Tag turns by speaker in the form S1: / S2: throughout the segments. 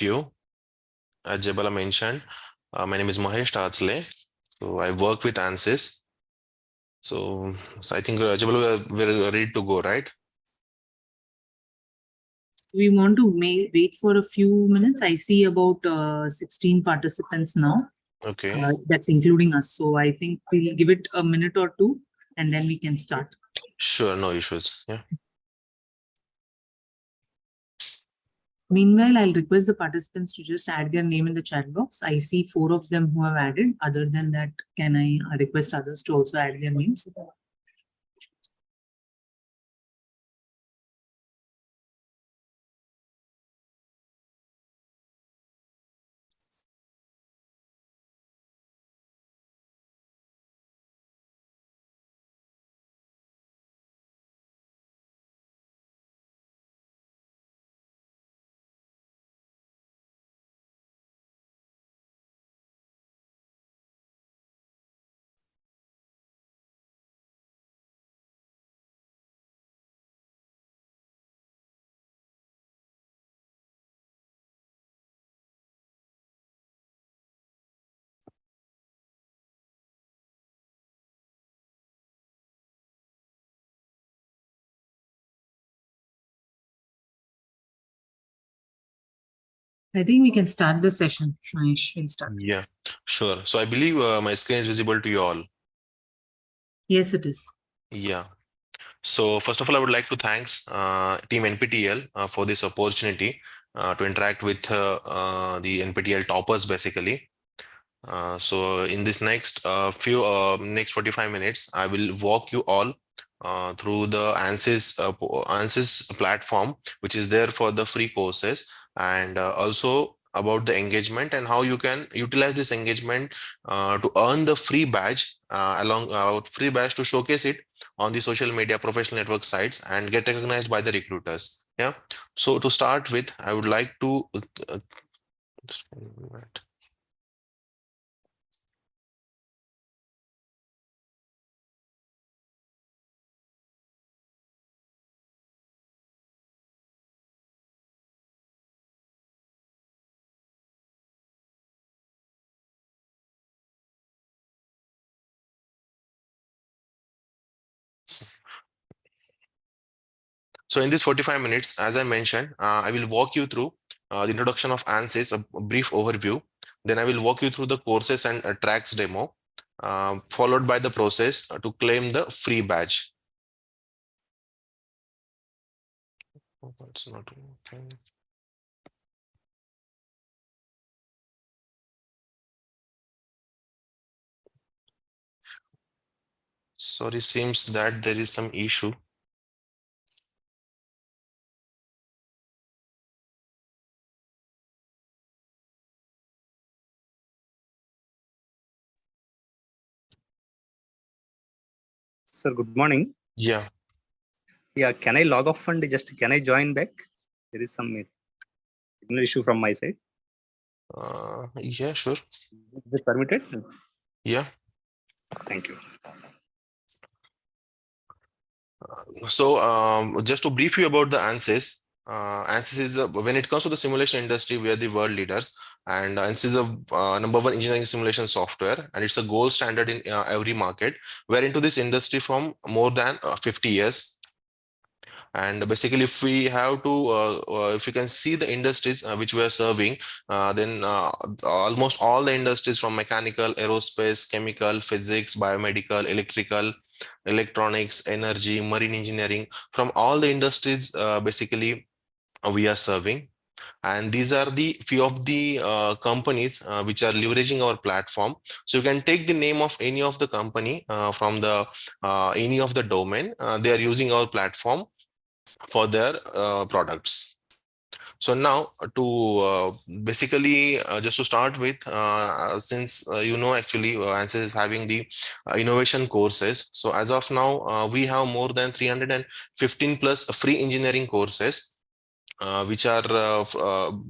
S1: you. As Jabala mentioned, my name is Mahesh Tadzle. So I work with Ansys. So I think Jabala, we're ready to go, right?
S2: We want to wait for a few minutes. I see about 16 participants now.
S1: Okay.
S2: That's including us. So I think we'll give it a minute or two and then we can start.
S1: Sure, no issues. Yeah.
S2: Meanwhile, I'll request the participants to just add their name in the chat box. I see 4 of them who have added. Other than that, can I request others to also add their names? I think we can start the session. Mahesh will start.
S1: Yeah, sure. So I believe my screen is visible to you all.
S2: Yes, it is.
S1: Yeah. So first of all, I would like to thanks Team NPTEL for this opportunity to interact with the NPTEL toppers basically. So in this next next 45 minutes, I will walk you all through the Ansys platform, which is there for the free courses, and also about the engagement and how you can utilize this engagement to earn the free badge free badge to showcase it on the social media professional network sites and get recognized by the recruiters. Yeah. So to start with, I would like to just one minute. So in this 45 minutes, as I mentioned, I will walk you through the introduction of Ansys, a brief overview. Then I will walk you through the courses and tracks demo, followed by the process to claim the free badge. Oh, that's not okay. Sorry, seems that there is some issue.
S3: Sir, good morning.
S1: Yeah.
S3: Yeah, can I log off and can I join back? There is some signal issue from my side.
S1: Yeah, sure.
S3: Is it permitted?
S1: Yeah.
S3: Thank you.
S1: So just to brief you about the Ansys, Ansys is when it comes to the simulation industry, we are the world leaders, and Ansys is a #1 engineering simulation software, and it's a gold standard in every market. We're into this industry from more than 50 years. And basically, if we have to, if you can see the industries which we are serving, then almost all the industries from mechanical, aerospace, chemical, physics, biomedical, electrical, electronics, energy, marine engineering, from all the industries, basically we are serving. And these are the few of the companies which are leveraging our platform. So you can take the name of any of the company from the any of the domain. They are using our platform for their products. So now to basically just to start with, since actually Ansys is having the innovation courses. So as of now, we have more than 315 plus free engineering courses, which are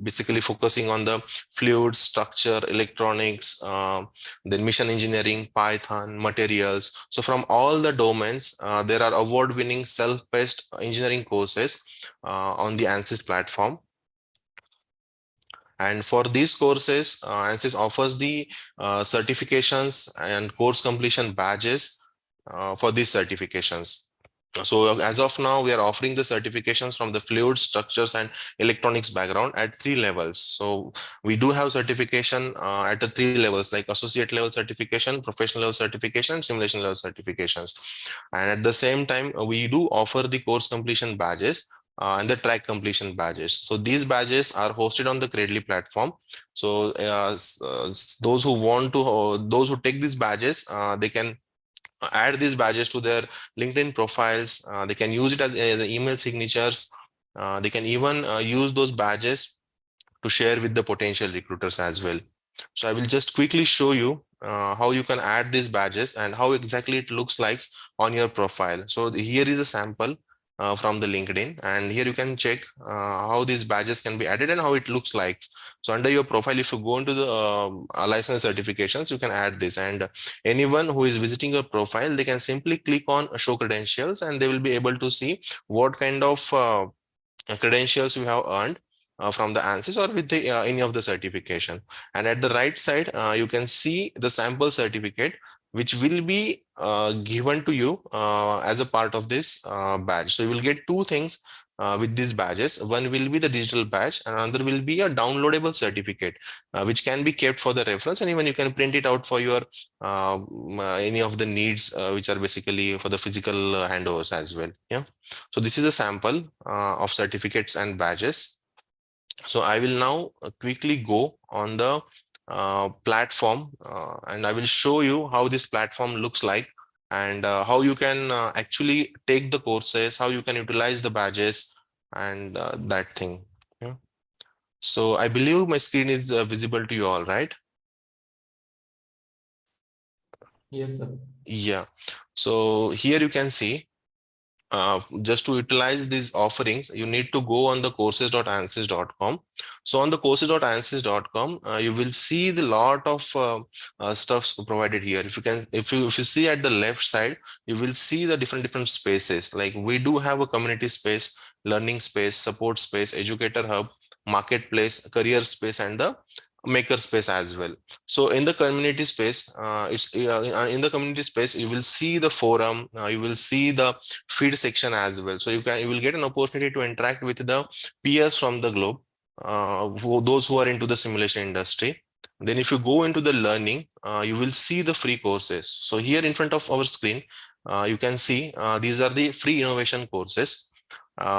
S1: basically focusing on the fluid structure, electronics, then mission engineering, Python, materials. So from all the domains, there are award-winning self-paced engineering courses on the Ansys platform. And for these courses, Ansys offers the certifications and course completion badges for these certifications. So as of now, we are offering the certifications from the fluid, structures, and electronics background at 3 levels. So we do have certification at the 3 levels, like associate level certification, professional level certification, and simulation level certifications. And at the same time, we do offer the course completion badges and the track completion badges. So these badges are hosted on the Credly platform. So those who want to, those who take these badges, they can add these badges to their LinkedIn profiles. They can use it as the email signatures. They can even use those badges to share with the potential recruiters as well. So I will just quickly show you how you can add these badges and how exactly it looks like on your profile. So here is a sample from the LinkedIn, and here you can check how these badges can be added and how it looks like. So under your profile, if you go into the license certifications, you can add this, and anyone who is visiting your profile, they can simply click on show credentials, and they will be able to see what kind of credentials you have earned from the Ansys or with the any of the certification. And at the right side, you can see the sample certificate, which will be given to you as a part of this badge. So you will get two things with these badges. One will be the digital badge, and another will be a downloadable certificate, which can be kept for the reference, and even you can print it out for your any of the needs, which are basically for the physical handovers as well. Yeah. So this is a sample of certificates and badges. So I will now quickly go on the platform and I will show you how this platform looks like, and how you can actually take the courses, how you can utilize the badges, and that thing. Yeah. So I believe my screen is visible to you all, right?
S4: Yes, sir.
S1: Yeah. So here you can see, just to utilize these offerings, you need to go on the courses.ansys.com. So on the courses.ansys.com, you will see the lot of stuff provided here. If you see at the left side, you will see the different spaces. Like we do have a community space, learning space, support space, educator hub, marketplace, career space, and the maker space as well. So in the community space, in the community space, you will see the forum, you will see the feed section as well. So you will get an opportunity to interact with the peers from the globe, those who are into the simulation industry. Then if you go into the learning, you will see the free courses. So here in front of our screen, you can see these are the free innovation courses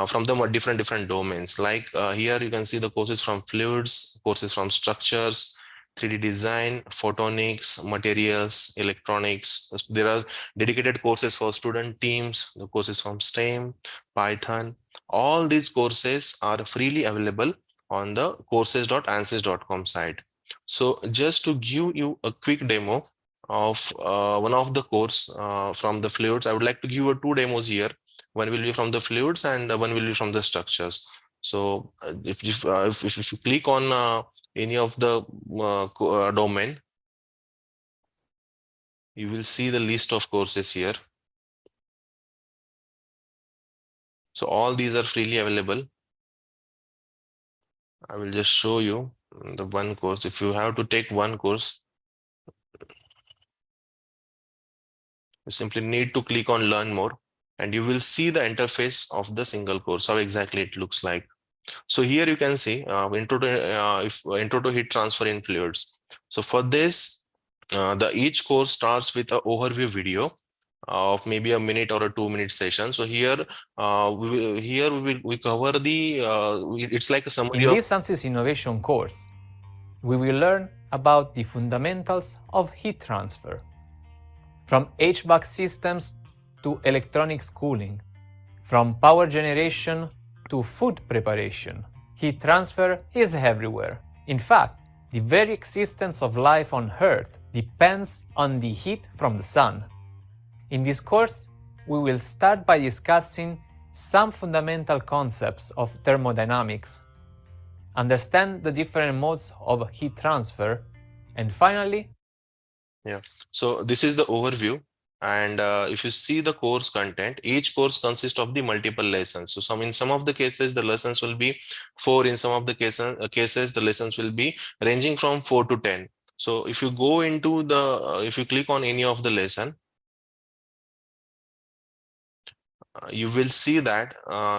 S1: from the different domains. Like here you can see the courses from fluids, courses from structures, 3D design, photonics, materials, electronics. There are dedicated courses for student teams, the courses from STEM, Python. All these courses are freely available on the courses.ansys.com site. So just to give you a quick demo of one of the course from the fluids, I would like to give you two demos here. One will be from the fluids and one will be from the structures. So if you click on any of the domain, you will see the list of courses here. So all these are freely available. I will just show you the one course. If you have to take one course, you simply need to click on learn more, and you will see the interface of the single course, how exactly it looks like. So here you can see intro to heat transfer in fluids. So for this, each course starts with an overview video of maybe a minute or a 2-minute session. So here we cover the it's like a summary
S4: In
S1: of
S4: this Ansys Innovation course, we will learn about the fundamentals of heat transfer. From HVAC systems to electronics cooling, from power generation to food preparation, heat transfer is everywhere. In fact, the very existence of life on Earth depends on the heat from the sun. In this course, we will start by discussing some fundamental concepts of thermodynamics, understand the different modes of heat transfer, and finally,
S1: yeah. So this is the overview. And if you see the course content, each course consists of the multiple lessons. So in some of the cases, the lessons will be 4. In some of the cases, the lessons will be ranging from 4 to 10. So if you go into the, if you click on any of the lesson, you will see that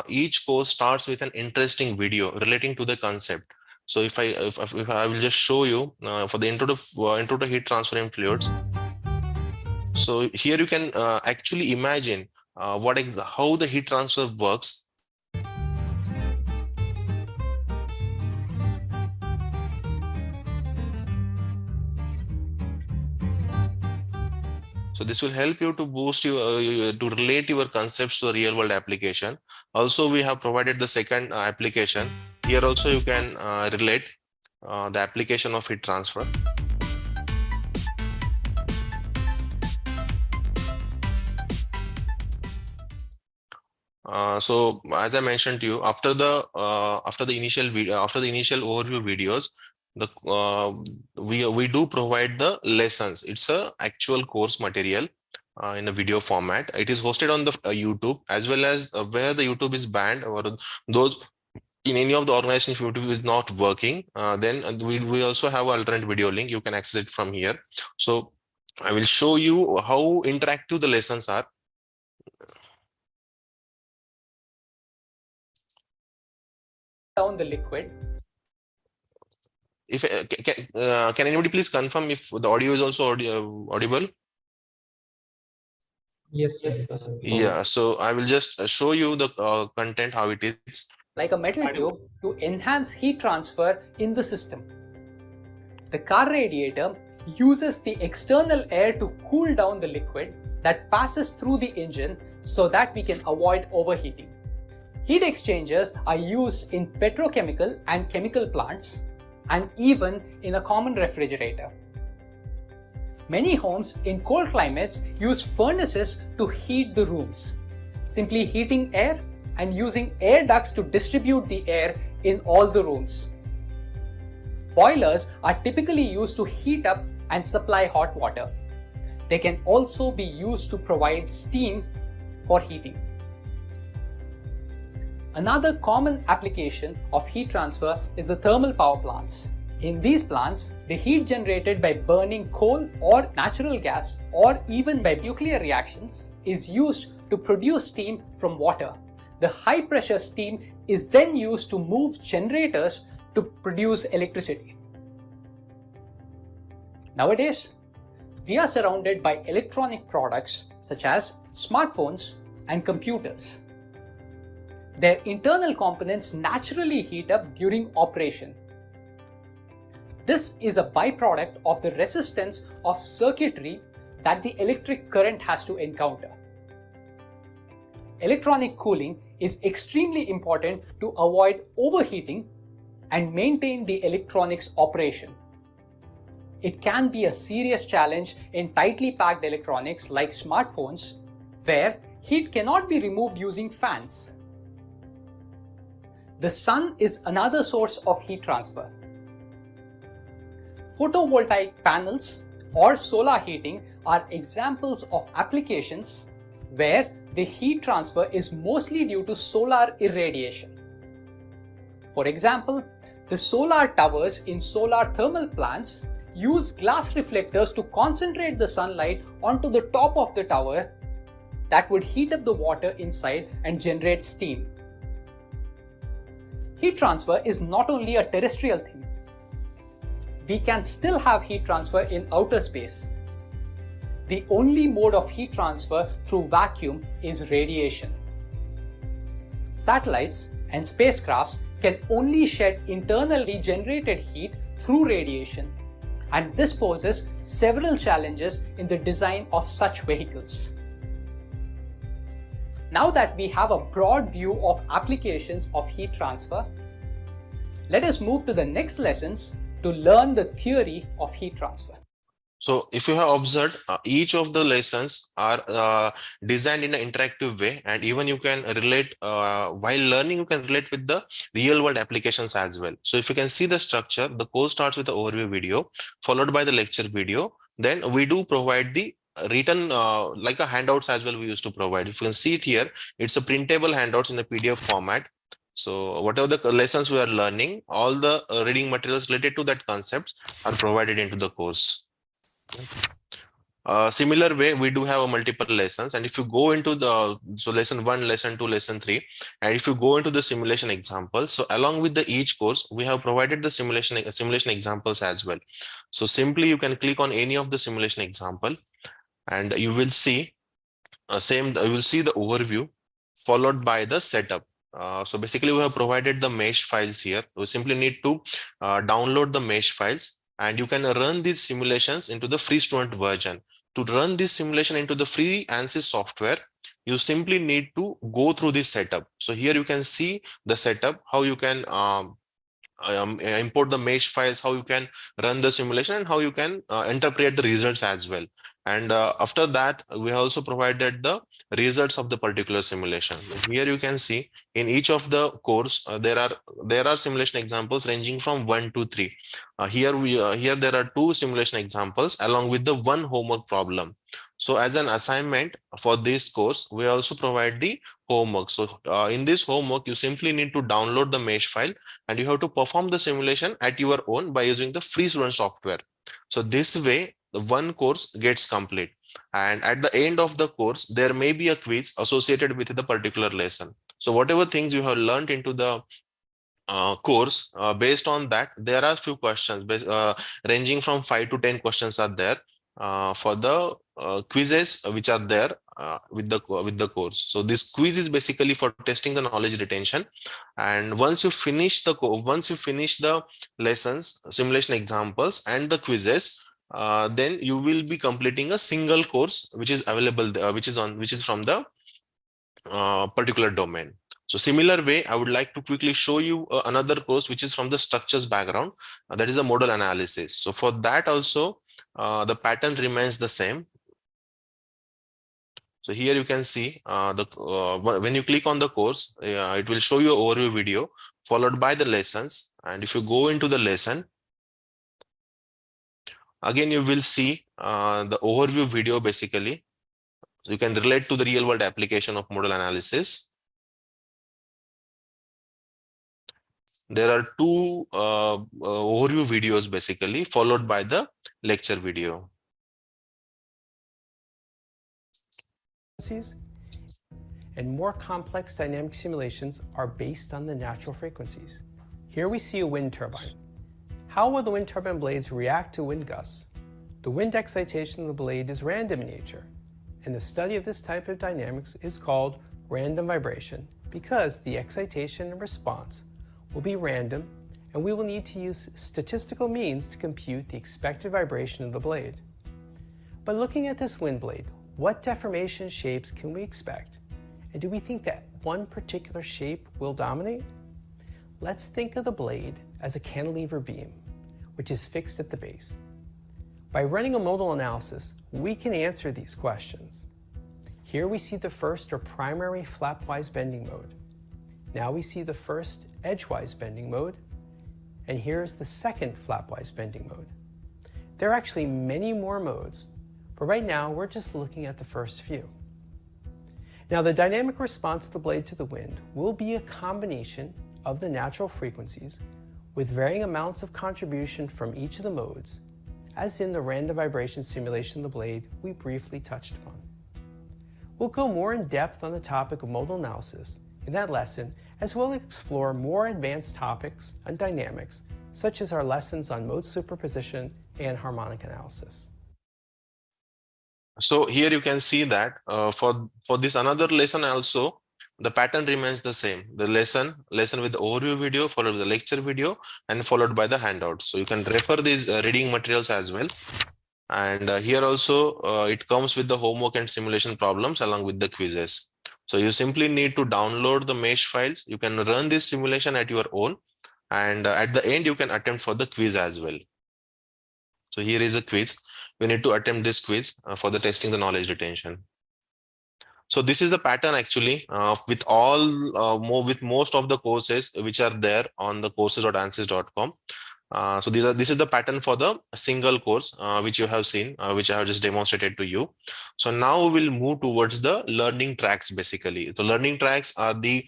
S1: each course starts with an interesting video relating to the concept. So if I will just show you for the intro to heat transfer in fluids. So here you can actually imagine how the heat transfer works. So this will help you to boost to relate your concepts to a real world application. Also, we have provided the second application. Here also you can relate the application of heat transfer. So as I mentioned to you, after the initial overview videos, we do provide the lessons. It's a actual course material in a video format. It is hosted on the YouTube, as well as where the YouTube is banned, or those in any of the organizations if YouTube is not working, then we also have an alternate video link. You can access it from here. So I will show you how interactive the lessons are.
S5: Down the liquid.
S1: If can anybody please confirm if the audio is also audible?
S5: Yes.
S1: Yeah, so I will just show you the content, how it is.
S5: Like a metal tube to enhance heat transfer in the system. The car radiator uses the external air to cool down the liquid that passes through the engine so that we can avoid overheating. Heat exchangers are used in petrochemical and chemical plants, and even in a common refrigerator. Many homes in cold climates use furnaces to heat the rooms, simply heating air and using air ducts to distribute the air in all the rooms. Boilers are typically used to heat up and supply hot water. They can also be used to provide steam for heating. Another common application of heat transfer is the thermal power plants. In these plants, the heat generated by burning coal or natural gas, or even by nuclear reactions, is used to produce steam from water. The high pressure steam is then used to move generators to produce electricity. Nowadays, we are surrounded by electronic products such as smartphones and computers. Their internal components naturally heat up during operation. This is a byproduct of the resistance of circuitry that the electric current has to encounter. Electronic cooling is extremely important to avoid overheating and maintain the electronics operation. It can be a serious challenge in tightly packed electronics like smartphones, where heat cannot be removed using fans. The sun is another source of heat transfer. Photovoltaic panels or solar heating are examples of applications where the heat transfer is mostly due to solar irradiation. For example, the solar towers in solar thermal plants use glass reflectors to concentrate the sunlight onto the top of the tower that would heat up the water inside and generate steam. Heat transfer is not only a terrestrial thing. We can still have heat transfer in outer space. The only mode of heat transfer through vacuum is radiation. Satellites and spacecrafts can only shed internally generated heat through radiation, and this poses several challenges in the design of such vehicles. Now that we have a broad view of applications of heat transfer, let us move to the next lessons to learn the theory of heat transfer.
S1: So if you have observed, each of the lessons are designed in an interactive way, and even you can relate, while learning, you can relate with the real world applications as well. So if you can see the structure, the course starts with the overview video, followed by the lecture video. Then we do provide the written like a handouts as well we used to provide. If you can see it here, it's a printable handouts in a PDF format. So whatever the lessons we are learning, all the reading materials related to that concepts are provided into the course. Similar way, we do have a multiple lessons, and if you go into the lesson 1, lesson 2, lesson 3, and if you go into the simulation example, so along with the each course, we have provided the simulation examples as well. So simply you can click on any of the simulation example, and you will see you will see the overview followed by the setup. So basically we have provided the mesh files here. We simply need to download the mesh files, and you can run these simulations into the free student version. To run this simulation into the free Ansys software, you simply need to go through this setup. So here you can see the setup, how you can import the mesh files, how you can run the simulation, and how you can interpret the results as well. And after that, we have also provided the results of the particular simulation. Here you can see in each of the course there are simulation examples ranging from 1 to 3. Here there are 2 simulation examples along with the 1 homework problem. So as an assignment for this course, we also provide the homework. So in this homework, you simply need to download the mesh file, and you have to perform the simulation at your own by using the free student software. So this way, the 1 course gets complete. And at the end of the course, there may be a quiz associated with the particular lesson. So whatever things you have learned into the course, based on that, there are few questions ranging from 5 to 10 questions are there for the quizzes which are there with the course. So this quiz is basically for testing the knowledge retention. And once you finish the lessons, simulation examples, and the quizzes, then you will be completing a single course which is available, which is from the particular domain. So similar way, I would like to quickly show you another course which is from the structures background, that is a model analysis. So for that also, the pattern remains the same. So here you can see when you click on the course, it will show you an overview video followed by the lessons. And if you go into the lesson, again you will see the overview video basically. So you can relate to the real world application of model analysis. There are 2 overview videos basically followed by the lecture video.
S6: And more complex dynamic simulations are based on the natural frequencies. Here we see a wind turbine. How will the wind turbine blades react to wind gusts? The wind excitation of the blade is random in nature, and the study of this type of dynamics is called random vibration because the excitation and response will be random, and we will need to use statistical means to compute the expected vibration of the blade. But looking at this wind blade, what deformation shapes can we expect? And do we think that one particular shape will dominate? Let's think of the blade as a cantilever beam, which is fixed at the base. By running a modal analysis, we can answer these questions. Here we see the first or primary flapwise bending mode. Now we see the first edgewise bending mode, and here's the second flapwise bending mode. There are actually many more modes, but right now we're just looking at the first few. Now the dynamic response of the blade to the wind will be a combination of the natural frequencies with varying amounts of contribution from each of the modes, as in the random vibration simulation of the blade we briefly touched upon. We'll go more in depth on the topic of modal analysis in that lesson, as well as explore more advanced topics on dynamics, such as our lessons on mode superposition and harmonic analysis.
S1: So here you can see that for this another lesson also, the pattern remains the same. The lesson with the overview video, followed by the lecture video, and followed by the handout. So you can refer these reading materials as well. And here also, it comes with the homework and simulation problems along with the quizzes. So you simply need to download the mesh files. You can run this simulation at your own. And at the end, you can attempt for the quiz as well. So here is a quiz. You need to attempt this quiz for the testing the knowledge retention. So this is the pattern actually with all with most of the courses which are there on the courses.ansys.com. So this is the pattern for the single course which you have seen, which I have just demonstrated to you. So now we will move towards the learning tracks. Basically, the learning tracks are the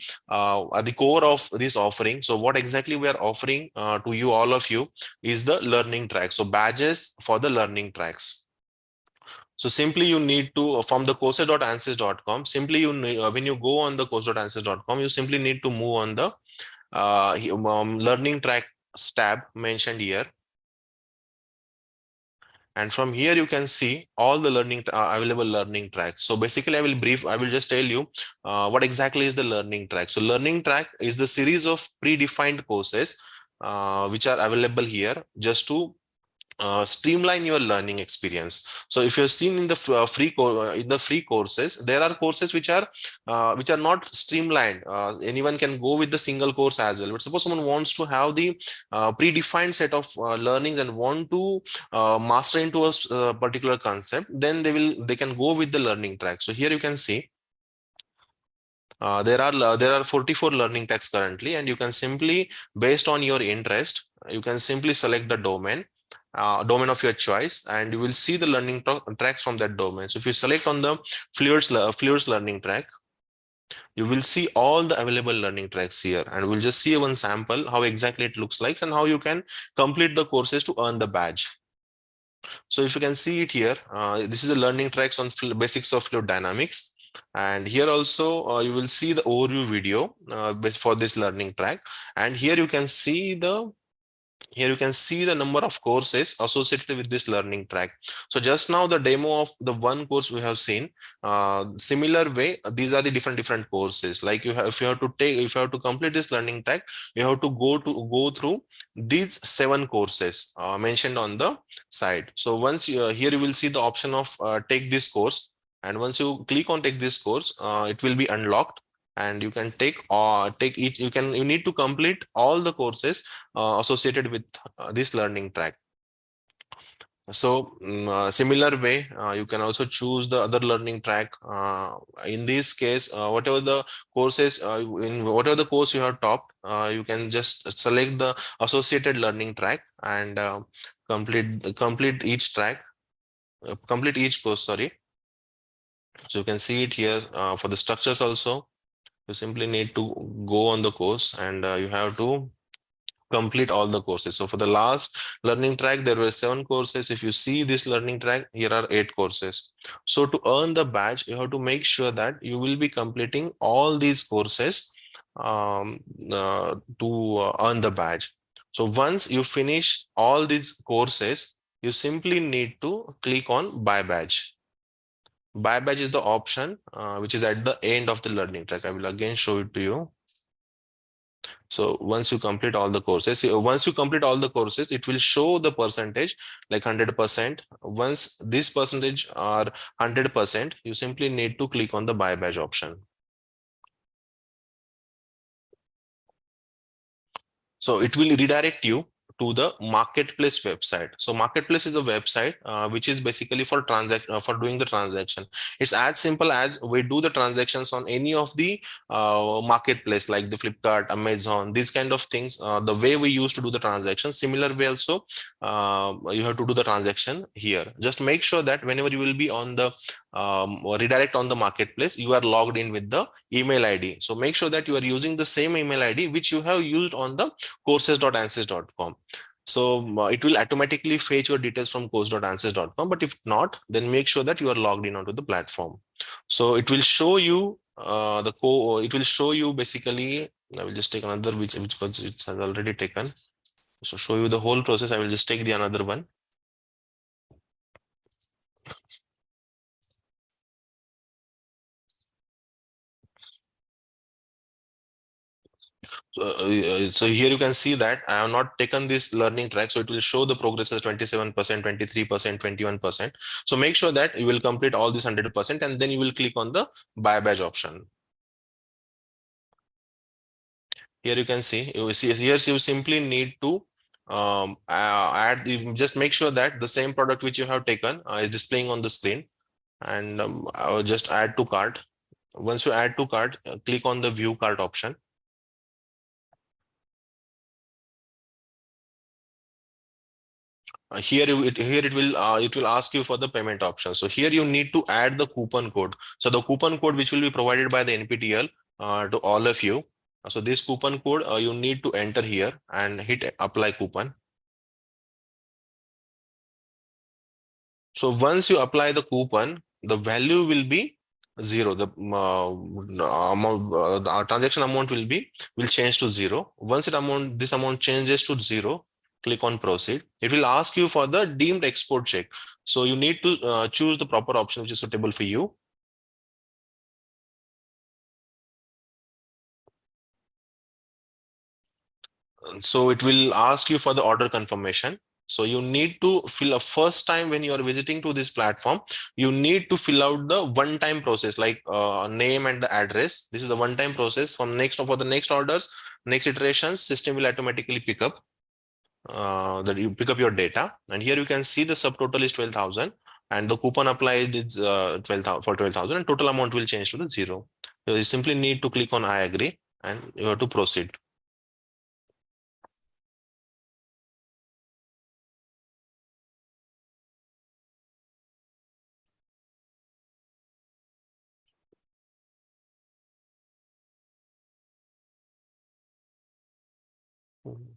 S1: core of this offering. So what exactly we are offering to you, all of you, is the learning track. So badges for the learning tracks. So simply you need to, from the courses.ansys.com, simply you need, when you go on the course.ansys.com, you simply need to move on the learning track tab mentioned here. And from here you can see all the available learning tracks. So basically I will just tell you what exactly is the learning track. So learning track is the series of predefined courses which are available here just to streamline your learning experience. So if you've seen in the free courses, there are courses which are not streamlined. Anyone can go with the single course as well. But suppose someone wants to have the predefined set of learnings and want to master into a particular concept, then they can go with the learning track. So here you can see there are 44 learning tracks currently, and you can simply, based on your interest, you can simply select the domain of your choice, and you will see the learning tracks from that domain. So if you select on the fluids learning track, you will see all the available learning tracks here, and we'll just see one sample how exactly it looks like and how you can complete the courses to earn the badge. So if you can see it here, this is the learning tracks on basics of fluid dynamics. And here also you will see the overview video for this learning track. And here you can see the number of courses associated with this learning track. So just now the demo of the one course we have seen, similar way, these are the different courses. Like if you have to complete this learning track, you have to go through these 7 courses mentioned on the side. So once here you will see the option of take this course, and once you click on take this course, it will be unlocked, and you can take each. You need to complete all the courses associated with this learning track. So similar way, you can also choose the other learning track. In this case, whatever the courses in whatever the course you have topped, you can just select the associated learning track and complete each track, complete each course. Sorry. So you can see it here for the structures also. You simply need to go on the course, and you have to complete all the courses. So for the last learning track, there were 7 courses. If you see this learning track, here are 8 courses. So to earn the badge, you have to make sure that you will be completing all these courses to earn the badge. So once you finish all these courses, you simply need to click on buy badge. Buy badge is the option which is at the end of the learning track. I will again show it to you. So once you complete all the courses, it will show the percentage like 100%. Once this percentage are 100%, you simply need to click on the buy badge option. So it will redirect you to the marketplace website. So marketplace is a website which is basically for doing the transaction. It's as simple as we do the transactions on any of the marketplace like the Flipkart, Amazon, these kind of things. The way we used to do the transaction, similar way also you have to do the transaction here. Just make sure that whenever you will be on the redirect on the marketplace, you are logged in with the email ID. So make sure that you are using the same email ID which you have used on the courses.ansys.com. So it will automatically fetch your details from course.ansys.com, but if not, then make sure that you are logged in onto the platform. So it will show you it will show you basically. I will just take another which it has already taken. So show you the whole process. I will just take the another one. So here you can see that I have not taken this learning track. So it will show the progress as 27%, 23%, 21%. So make sure that you will complete all this 100%, and then you will click on the buy badge option. Here you can see, here you simply need to just make sure that the same product which you have taken is displaying on the screen, and I will just add to cart. Once you add to cart, click on the view cart option. Here it will ask you for the payment option. So here you need to add the coupon code. So the coupon code which will be provided by the NPTEL to all of you. So this coupon code you need to enter here and hit apply coupon. So once you apply the coupon, the value will be 0. The amount, the transaction amount will change to 0. Once this amount changes to 0, click on proceed. It will ask you for the deemed export check. So you need to choose the proper option which is suitable for you. So it will ask you for the order confirmation. So you need to fill a first time when you are visiting to this platform, you need to fill out the one-time process like name and the address. This is the one-time process. For the next orders, next iterations, system will automatically pick up that you pick up your data. And here you can see the subtotal is 12,000 and the coupon applied is 12,000 for 12,000 and total amount will change to the 0. So you simply need to click on I agree and you have to proceed.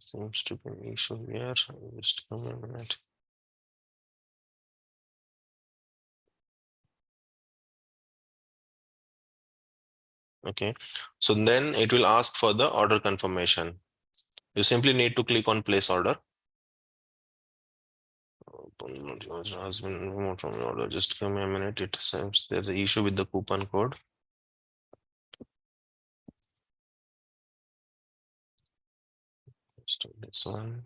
S1: Seems to be an issue here. Just a minute. Okay, so then it will ask for the order confirmation. You simply need to click on place order. Has been removed from your order. Just give me a minute. It seems there's an issue with the coupon code. Let's do this one.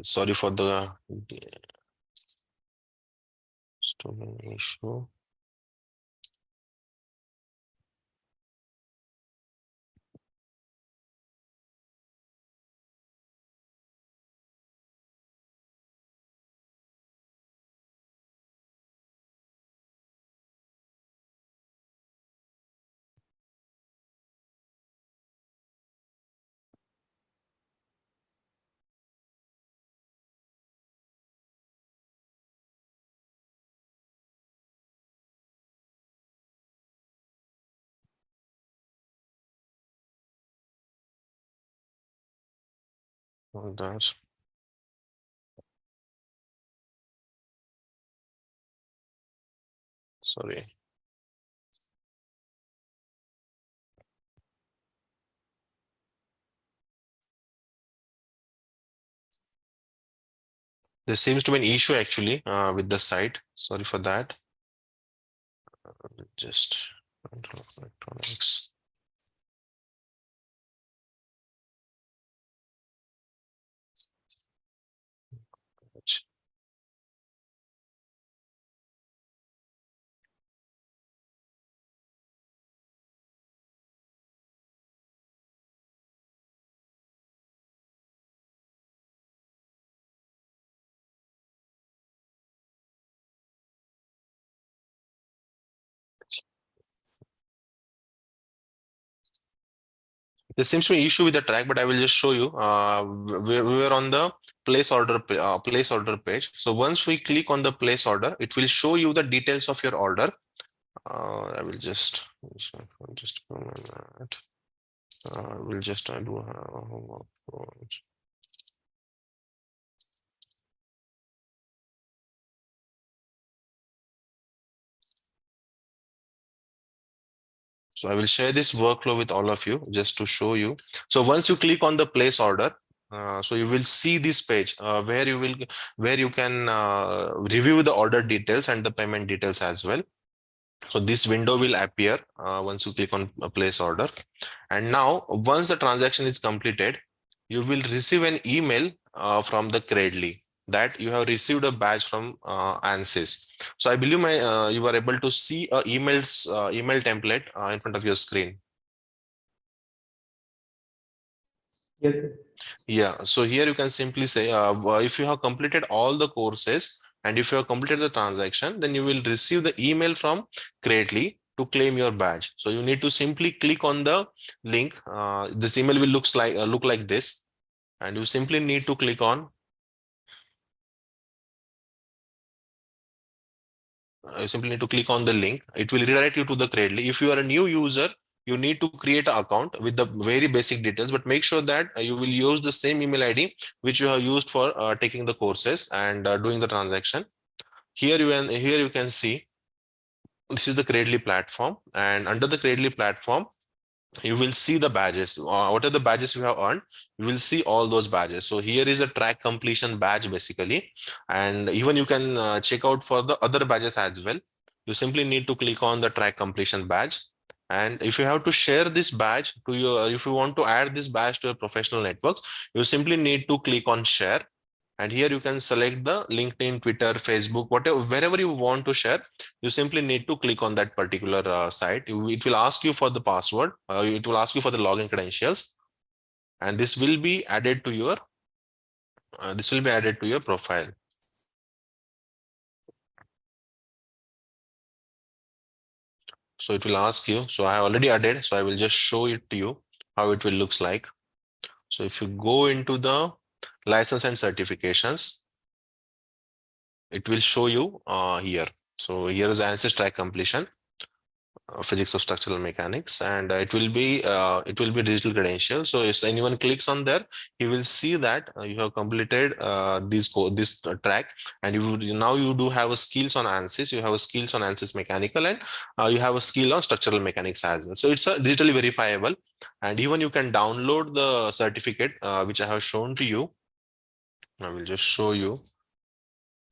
S1: Sorry for the stolen issue. All that. Sorry. There seems to be an issue actually with the site. Sorry for that. Just electronics. There seems to be an issue with the track, but I will just show you. We were on the place order page. So once we click on the place order, it will show you the details of your order. I will just a minute. We'll just do homework. So I will share this workflow with all of you just to show you. So once you click on the place order, so you will see this page where you can review the order details and the payment details as well. So this window will appear once you click on a place order. And now once the transaction is completed, you will receive an email from the Credly that you have received a badge from Ansys. So I believe you are able to see a email template in front of your screen.
S5: Yes, sir.
S1: Yeah, so here you can simply say if you have completed all the courses and if you have completed the transaction, then you will receive the email from Creately to claim your badge. So you need to simply click on the link. This email will look like this, and you simply need to click on. You simply need to click on the link. It will redirect you to the Creately. If you are a new user, you need to create an account with the very basic details, but make sure that you will use the same email ID which you have used for taking the courses and doing the transaction. Here you can see this is the Creately platform, and under the Creately platform, you will see the badges. What are the badges you have earned? You will see all those badges. So here is a track completion badge basically, and even you can check out for the other badges as well. You simply need to click on the track completion badge. And if you have to share this badge to your, if you want to add this badge to your professional networks, you simply need to click on share. And here you can select the LinkedIn, Twitter, Facebook, whatever, wherever you want to share. You simply need to click on that particular site. It will ask you for the password. It will ask you for the login credentials, and this will be added to your profile. So it will ask you. So I already added. So I will just show it to you how it will looks like. So if you go into the license and certifications, it will show you here. So here is Ansys track completion, physics of structural mechanics, and it will be digital credential. So if anyone clicks on there, he will see that you have completed this track, and now you do have a skills on Ansys. You have a skills on Ansys mechanical, and you have a skill on structural mechanics as well. So it's digitally verifiable, and even you can download the certificate which I have shown to you. I will just show you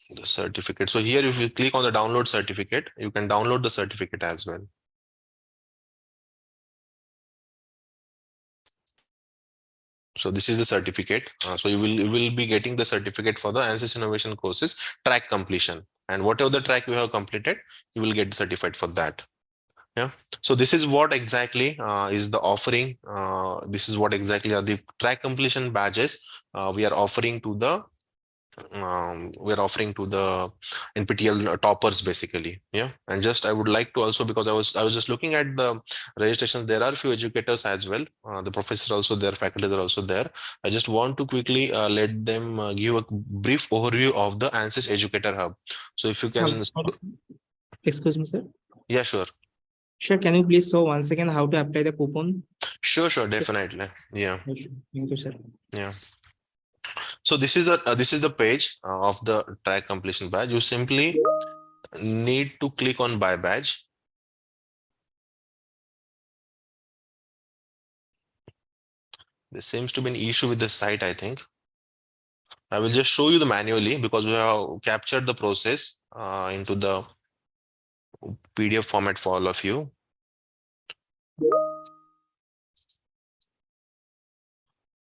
S1: the certificate. So here, if you click on the download certificate, you can download the certificate as well. So this is the certificate. So you will be getting the certificate for the Ansys Innovation Courses track completion, and whatever the track you have completed, you will get certified for that. Yeah. So this is what exactly is the offering. This is what exactly are the track completion badges we are offering to the NPTEL toppers basically. Yeah. And just I would like to also, because I was just looking at the registration, there are a few educators as well. The professors also there, faculty are also there. I just want to quickly let them give a brief overview of the Ansys Educator Hub. So if you can.
S7: Excuse me, sir.
S1: Yeah, sure.
S7: Sure. Can you please show once again how to apply the coupon?
S1: Sure, definitely. Yeah.
S7: Thank you, sir.
S1: Yeah. So this is the page of the track completion badge. You simply need to click on buy badge. There seems to be an issue with the site, I think. I will just show you the manually because we have captured the process into the PDF format for all of you.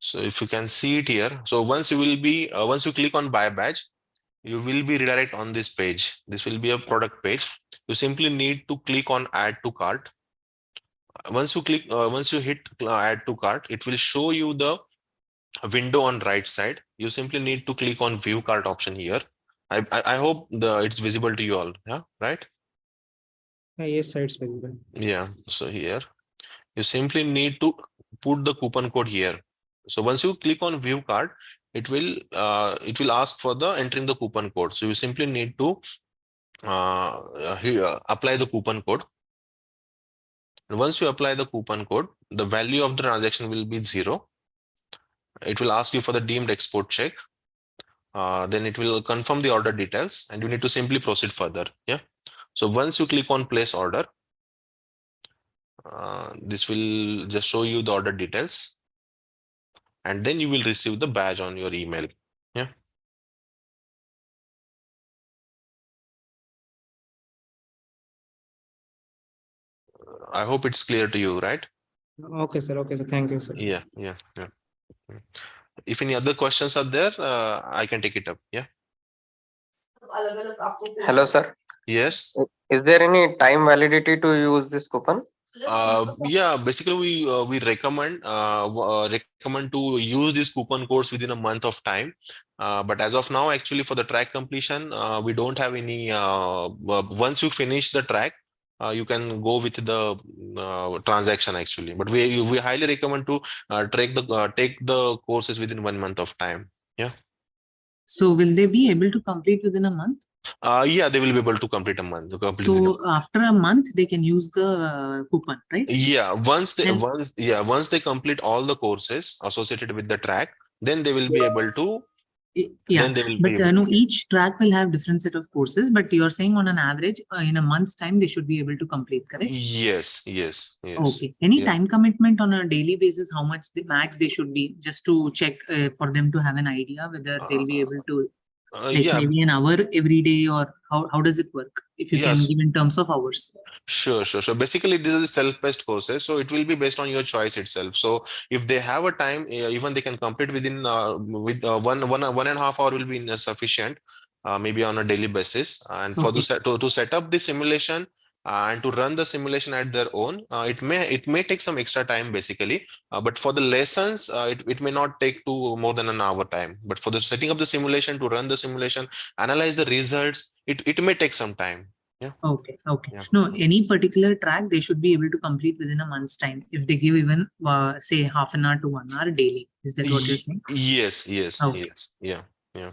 S1: So if you can see it here, so once you click on buy badge, you will be redirect on this page. This will be a product page. You simply need to click on add to cart. Once you hit add to cart, it will show you the window on right side. You simply need to click on view cart option here. I hope it's visible to you all. Yeah, right?
S7: Yes, sir, it's visible.
S1: Yeah. So here you simply need to put the coupon code here. So once you click on view card, it will ask for the entering the coupon code. So you simply need to apply the coupon code. And once you apply the coupon code, the value of the transaction will be 0. It will ask you for the deemed export check. Then it will confirm the order details, and you need to simply proceed further. Yeah. So once you click on place order, this will just show you the order details, and then you will receive the badge on your email. Yeah. I hope it's clear to you, right?
S7: Okay, sir. Okay, sir. Thank you, sir.
S1: Yeah. If any other questions are there, I can take it up. Yeah.
S8: Hello, sir.
S1: Yes.
S8: Is there any time validity to use this coupon?
S1: Yeah, basically we recommend recommend to use this coupon codes within a month of time. But as of now, actually, for the track completion, we don't have any. Once you finish the track, you can go with the transaction actually. But we highly recommend to take the courses within 1 month of time. Yeah.
S2: So will they be able to complete within a month?
S1: Yeah, they will be able to complete a month.
S2: So after a month, they can use the coupon, right?
S1: Yeah, once
S2: And-
S1: once they complete all the courses associated with the track, then they will be able to.
S2: Yeah,
S1: Then they will
S2: but
S1: be able
S2: no,
S1: to.
S2: each track will have different set of courses, but you're saying on an average, in a month's time, they should be able to complete, correct?
S1: Yes, yes, yes.
S2: Okay. Any
S1: Yeah.
S2: time commitment on a daily basis, how much the max they should be, just to check for them to have an idea whether they'll be able to, like
S1: Yeah,
S2: maybe an hour every day, or how does it work? If you can
S1: Yes.
S2: give in terms of hours.
S1: Sure. Basically, this is self-paced courses, so it will be based on your choice itself. So if they have a time, even they can complete within with 1.5 hour will be sufficient, maybe on a daily basis. And for
S2: Okay.
S1: to set up the simulation and to run the simulation at their own, it may take some extra time basically. But for the lessons, it may not take to more than an hour time. But for the setting up the simulation, to run the simulation, analyze the results, it may take some time. Yeah.
S2: Okay.
S1: Yeah.
S2: No, any particular track they should be able to complete within a month's time if they give even say half an hour to 1 hour daily. Is that what you're saying?
S1: Yes,
S2: Okay.
S1: yes. Yeah.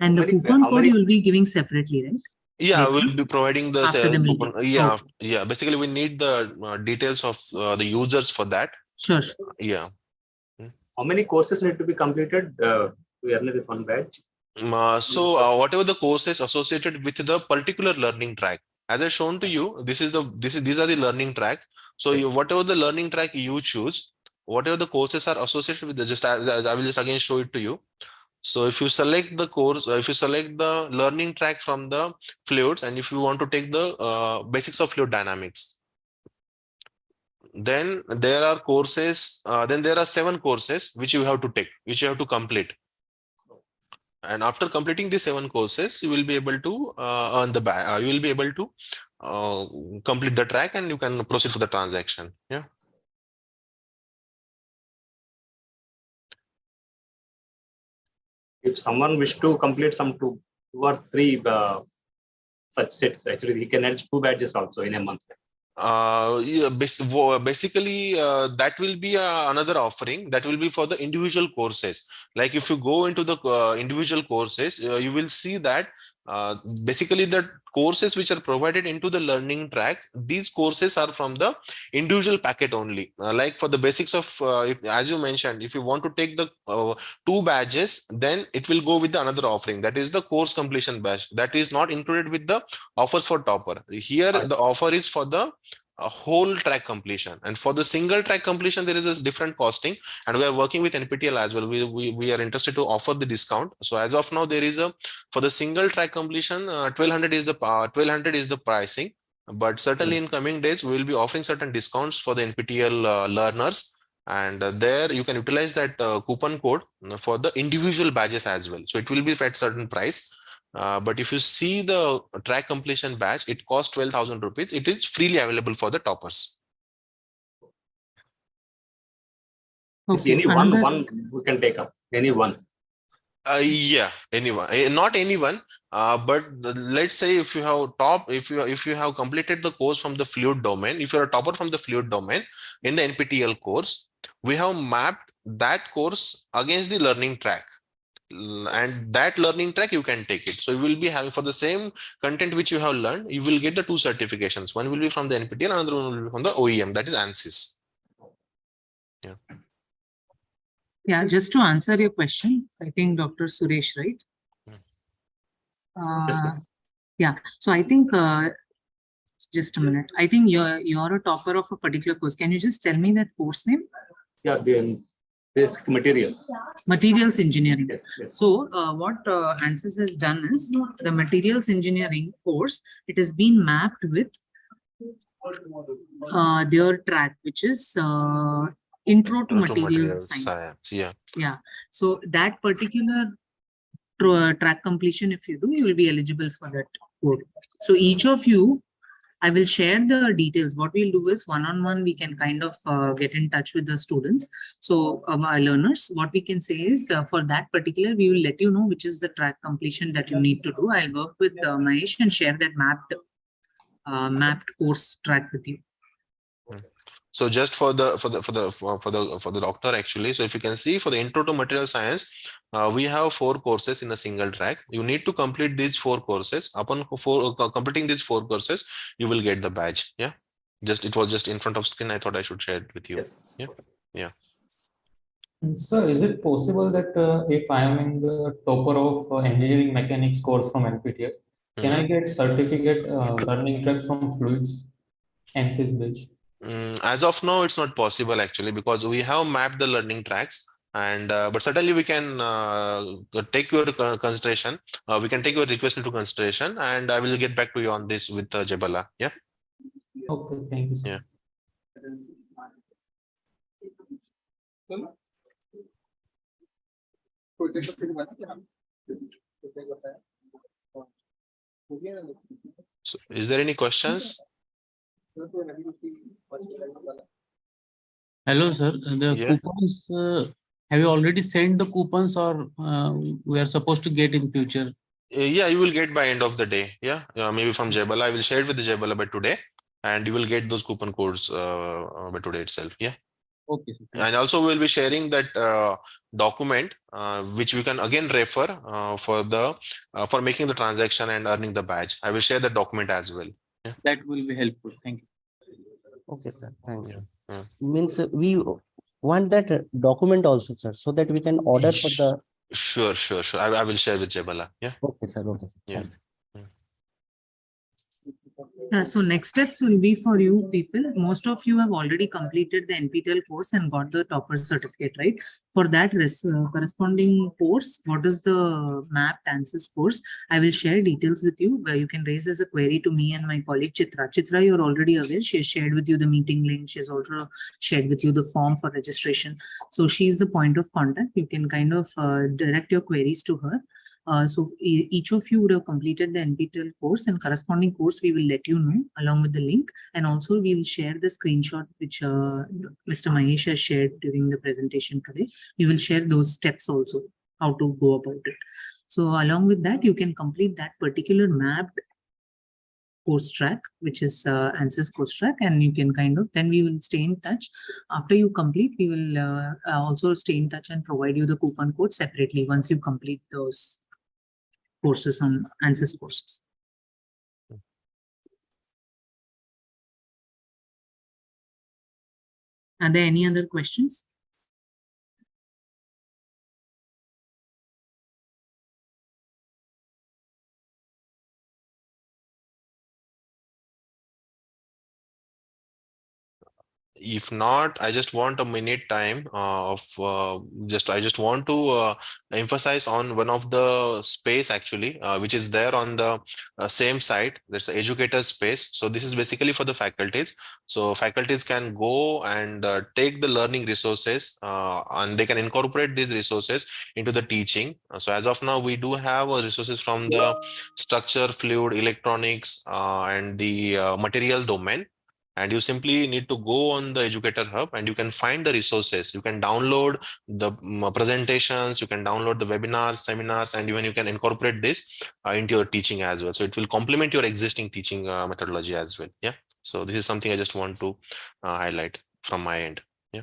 S2: And the coupon code you will be giving separately, right?
S1: Yeah,
S2: Later?
S1: we'll be providing the
S2: After the
S1: coupon.
S2: meeting.
S1: Yeah,
S2: Okay.
S1: yeah. Basically, we need the details of the users for that.
S2: Sure.
S1: Yeah.
S3: How many courses need to be completed to earn this one badge?
S1: Whatever the courses associated with the particular learning track, as I shown to you, these are the learning tracks. So whatever the learning track you choose, whatever the courses are associated with, I will just again show it to you. So if you select the course, if you select the learning track from the fluids, and if you want to take the basics of fluid dynamics, then there are courses, then there are 7 courses which you have to take, which you have to complete. And after completing the 7 courses, you will be able to earn the badge. You will be able to complete the track, and you can proceed for the transaction. Yeah.
S3: If someone wish to complete some two or three such sets, actually he can edge 2 badges also in a month.
S1: Yeah, basically, that will be another offering that will be for the individual courses. Like if you go into the individual courses, you will see that basically the courses which are provided into the learning track, these courses are from the individual packet only. Like for the basics of, as you mentioned, if you want to take the 2 badges, then it will go with the another offering. That is the course completion badge. That is not included with the offers for topper. Here, the offer is for the a whole track completion, and for the single track completion there is a different costing, and we are working with NPTEL as well. We are interested to offer the discount. So as of now, there is a, for the single track completion, 1200 is the pricing, but certainly in coming days we will be offering certain discounts for the NPTEL learners, and there you can utilize that coupon code for the individual badges as well. So it will be at certain price. But if you see the track completion badge, it costs 12,000 rupees. It is freely available for the toppers.
S2: Okay.
S3: Any one we can take up. Any one.
S1: Yeah, anyone, not anyone. But let's say if you have completed the course from the fluid domain, if you're a topper from the fluid domain in the NPTEL course, we have mapped that course against the learning track. And that learning track you can take it. So you will be having, for the same content which you have learned, you will get the 2 certifications. One will be from the NPTEL, another one will be from the OEM, that is Ansys.
S2: Yeah, just to answer your question, I think Dr. Suresh, right? Yeah, so I think just a minute. I think you're a topper of a particular course. Can you just tell me that course name?
S3: Yeah, the basic materials.
S2: Materials engineering.
S3: Yes.
S2: So what Ansys has done is the materials engineering course, it has been mapped with their track, which is intro to materials science. Yeah. So that particular track completion, if you do, you will be eligible for that code. So each of you I will share the details. What we'll do is one-on-one, we can kind of get in touch with the students. So our learners, what we can say is for that particular, we will let you know which is the track completion that you need to do. I'll work with Mahesh and share that mapped course track with you.
S1: So just for the doctor actually, so if you can see for the intro to material science, we have 4 courses in a single track. You need to complete these 4 courses. Upon completing these 4 courses, you will get the badge. Yeah, it was just in front of screen. I thought I should share it with you.
S8: Yes.
S1: Yeah.
S8: So is it possible that if I am in the topper of engineering mechanics course from NPTEL, can I get certificate learning track from fluids Ansys based?
S1: As of now, it's not possible actually, because we have mapped the learning tracks, and but certainly we can take your consideration. We can take your request into consideration, and I will get back to you on this with Jabala. Yeah.
S8: Okay, thank you, sir.
S1: Yeah. So, is there any questions?
S9: Hello, sir. The
S1: Yeah.
S9: coupons, have you already sent the coupons, or we are supposed to get in future?
S1: Yeah, you will get by end of the day. Yeah, maybe from Jabala. I will share it with the Jabala by today, and you will get those coupon codes by today itself. Yeah.
S9: Okay, sir.
S1: And also we'll be sharing that document which we can again refer for making the transaction and earning the badge. I will share the document as well. Yeah.
S9: That will be helpful. Thank you.
S10: Okay, sir. Thank you.
S1: Yeah.
S10: Means we want that document also, sir, so that we can order for the.
S1: Sure. I will share with Jabala. Yeah.
S10: Okay, sir. Okay.
S1: Yeah.
S10: Thank you.
S2: So next steps will be for you people. Most of you have already completed the NPTEL course and got the topper certificate, right? For that corresponding course, what is the mapped Ansys course? I will share details with you where you can raise as a query to me and my colleague Chitra. Chitra, you're already aware. She has shared with you the meeting link. She has also shared with you the form for registration. So she's the point of contact. You can kind of direct your queries to her. So each of you would have completed the NPTEL course, and corresponding course we will let you know along with the link, and also we will share the screenshot which Mr. Mahesh has shared during the presentation today. We will share those steps also, how to go about it. So along with that, you can complete that particular mapped course track, which is Ansys course track, and you can kind of, then we will stay in touch. After you complete, we will also stay in touch and provide you the coupon code separately once you complete those courses on Ansys courses. Are there any other questions?
S1: If not, I just want a minute time I just want to emphasize on one of the space actually, which is there on the same site. There's the educator space. So this is basically for the faculties. So faculties can go and take the learning resources and they can incorporate these resources into the teaching. So as of now, we do have resources from the structure, fluid, electronics, and the material domain. And you simply need to go on the Educator Hub and you can find the resources. You can download the presentations, you can download the webinars, seminars, and even you can incorporate this into your teaching as well. So it will complement your existing teaching methodology as well. Yeah. So this is something I just want to highlight from my end. Yeah.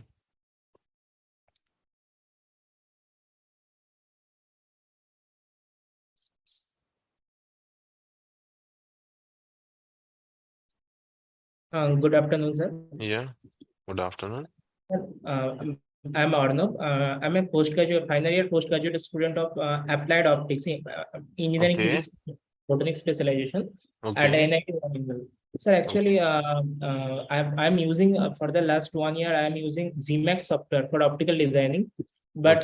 S7: Good afternoon, sir.
S1: Yeah. Good afternoon.
S7: I'm Arnav. I'm a postgraduate, final year postgraduate student of applied optics, engineering physics, photonics specialization at NIT Warangal. Sir, actually, I'm using for the last 1 year, I'm using ZMAX software for optical designing, but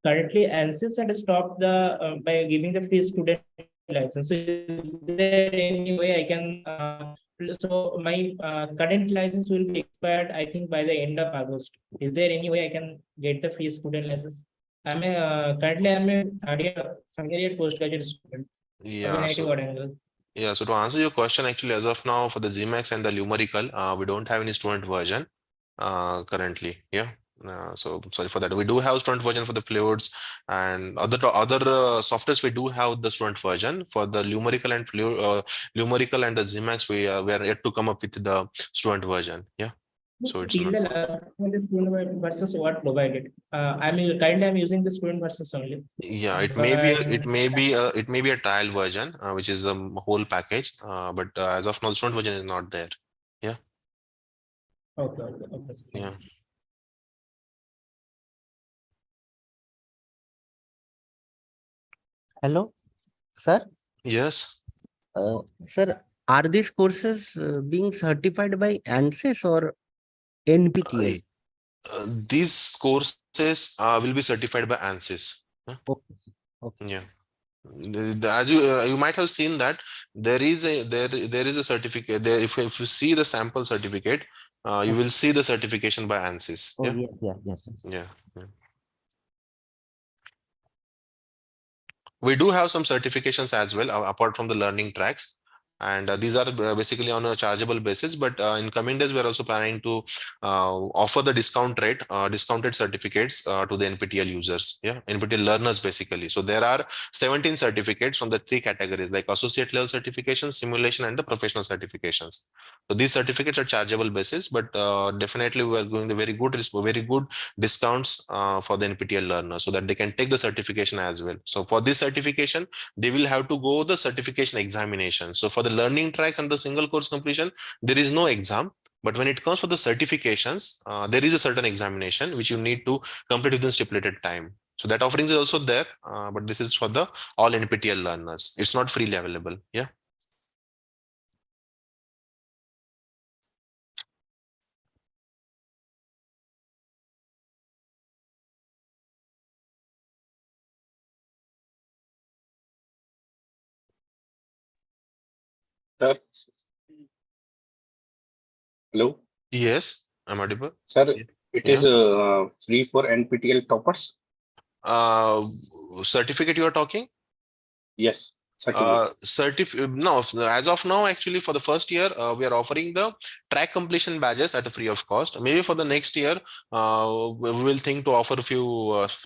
S7: currently Ansys had stopped the by giving the free student license. So is there any way I can? So my current license will be expired, I think, by the end of August. Is there any way I can get the free student license? Currently I'm a final year postgraduate student.
S1: Yeah. Yeah, so to answer your question, actually, as of now, for the ZMAX and the numerical, we don't have any student version currently. Yeah. So sorry for that. We do have student version for the fluids and other softwares. We do have the student version for the numerical and numerical and the ZMAX. We are yet to come up with the student version. Yeah. So it's
S7: Till
S1: not.
S7: the student versus what provided. Currently I'm using the student versus only.
S1: Yeah, it
S7: But
S1: may be a trial version, which is the whole package. But as of now, the student version is not there. Yeah.
S7: okay.
S1: Yeah.
S10: Hello, sir.
S1: Yes.
S10: Sir, are these courses being certified by Ansys or NPTEL?
S1: These courses will be certified by Ansys. Huh?
S10: Okay. Okay.
S1: Yeah. As you might have seen that there is a certificate there. If you see the sample certificate, you will see the certification by Ansys.
S10: Oh,
S1: Yeah.
S10: yes.
S1: Yeah. Yeah. We do have some certifications as well, apart from the learning tracks. And these are basically on a chargeable basis. But in coming days, we are also planning to offer the discounted certificates to the NPTEL users. Yeah, NPTEL learners basically. So there are 17 certificates from the 3 categories like associate level certifications, simulation, and the professional certifications. So these certificates are chargeable basis, but definitely we are going the very good discounts for the NPTEL learners so that they can take the certification as well. So for this certification, they will have to go the certification examination. So for the learning tracks and the single course completion, there is no exam. But when it comes for the certifications, there is a certain examination which you need to complete within stipulated time. So that offerings is also there, but this is for the all NPTEL learners. It's not freely available. Yeah.
S11: Sir, hello.
S1: Yes, I'm audible.
S11: Sir,
S1: Yeah.
S11: it
S1: Yeah.
S11: is free for NPTEL toppers?
S1: Certificate you are talking?
S11: Yes, certificate.
S1: No, as of now, actually, for the first year, we are offering the track completion badges at a free of cost. Maybe for the next year, we will think to offer a few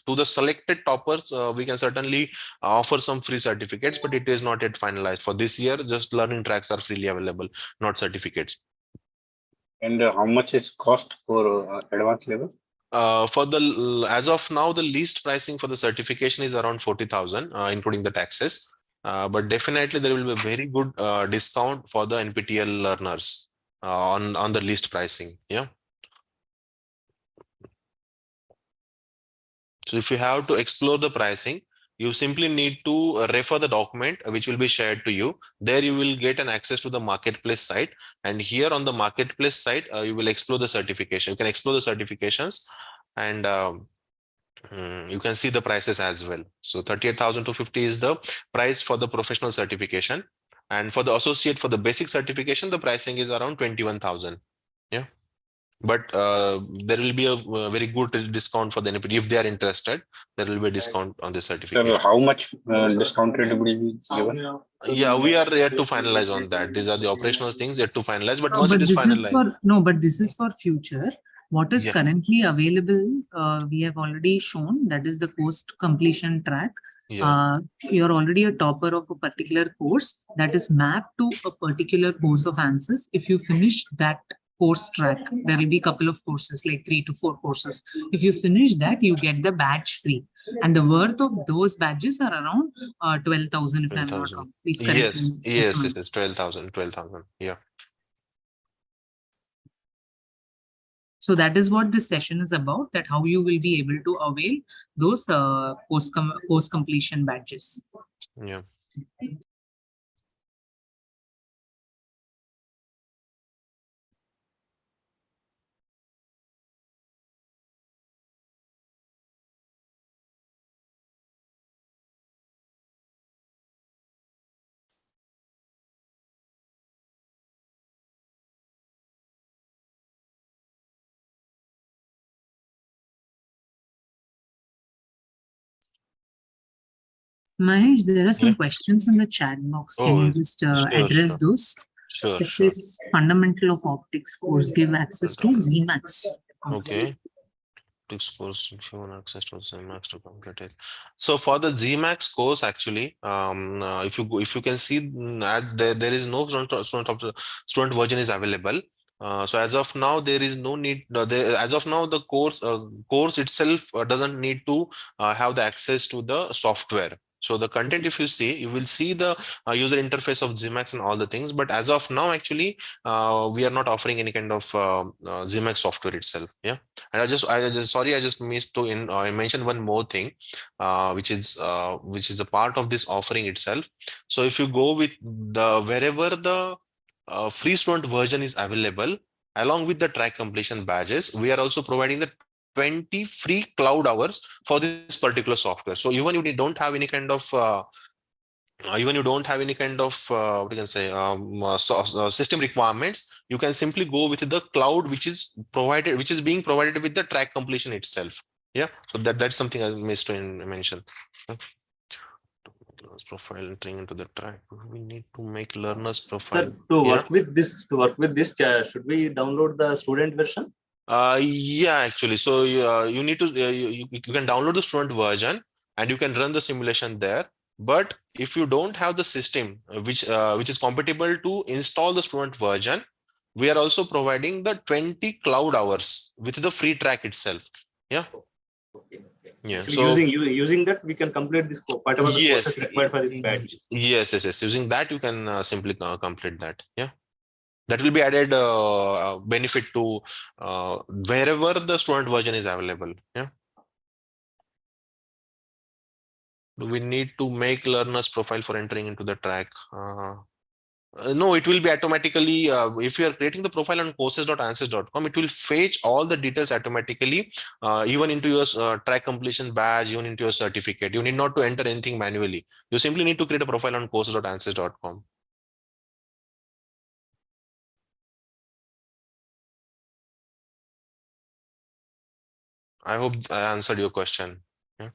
S1: to the selected toppers. We can certainly offer some free certificates, but it is not yet finalized. For this year, just learning tracks are freely available, not certificates.
S11: And how much is cost for advanced level?
S1: For the as of now, the least pricing for the certification is around 40,000, including the taxes. But definitely there will be a very good discount for the NPTEL learners on the least pricing. Yeah. So if you have to explore the pricing, you simply need to refer the document which will be shared to you. There you will get an access to the marketplace site. And here on the marketplace site, you will explore the certification. You can explore the certifications and you can see the prices as well. So 38,250 is the price for the professional certification. And for the associate, for the basic certification, the pricing is around 21,000. Yeah. But there will be a very good discount for the anybody. If they are interested, there will be a discount on the certification.
S11: Sir, how much discount rate will be given?
S1: Yeah, we are yet to finalize on that. These are the operational things yet to finalize. But
S2: No,
S1: once
S2: but
S1: it is
S2: this is
S1: finalized,
S2: but this is for future. What is
S1: yeah.
S2: currently available, we have already shown, that is the course completion track.
S1: Yeah.
S2: You're already a topper of a particular course that is mapped to a particular course of Ansys. If you finish that course track, there will be a couple of courses, like 3 to 4 courses. If you finish that, you get the badge free. And the worth of those badges are around 12,000, if I'm not
S1: 12,000.
S2: wrong. Please correct me.
S1: Yes, 12,000. Yeah.
S2: So that is what this session is about, that how you will be able to avail those course completion badges.
S1: Yeah.
S2: Mahesh, there are some
S1: Yeah.
S2: questions in the chat box. Can
S1: Oh,
S2: you just
S1: sure,
S2: address
S1: sure.
S2: those?
S1: Sure,
S2: It
S1: sure.
S2: says Fundamental of Optics course give access to ZMAX.
S1: Okay. This course, if you want access to ZMAX to complete it. So for the ZMAX course, actually, if you can see, there is no student version is available. So as of now, there is no need. As of now, the course itself doesn't need to have the access to the software. So the content, if you see, you will see the user interface of ZMAX and all the things. But as of now, actually, we are not offering any kind of ZMAX software itself. Yeah. And I just missed to I mentioned one more thing, which is a part of this offering itself. So if you go with wherever the free student version is available, along with the track completion badges, we are also providing the 20 free cloud hours for this particular software. So even you don't have any kind of what we can say system requirements, you can simply go with the cloud which is being provided with the track completion itself. Yeah, so that's something I missed to mention. Profile entering into the track, we need to make learners profile.
S12: Sir, to work with this, should we download the student version?
S1: Yeah, actually, so you need to you can download the student version and you can run the simulation there. But if you don't have the system which is compatible to install the student version, we are also providing the 20 cloud hours with the free track itself. Yeah.
S12: Okay.
S1: Yeah.
S12: So using that, we can complete this whatever the courses required for this batch.
S1: Yes. Using that, you can simply complete that. Yeah. That will be added benefit to wherever the student version is available. Yeah. Do we need to make learners profile for entering into the track? No, it will be automatically, if you are creating the profile on courses.ansys.com, it will fetch all the details automatically, even into your track completion badge, even into your certificate. You need not to enter anything manually. You simply need to create a profile on courses.ansys.com. I hope I answered your question. Yeah.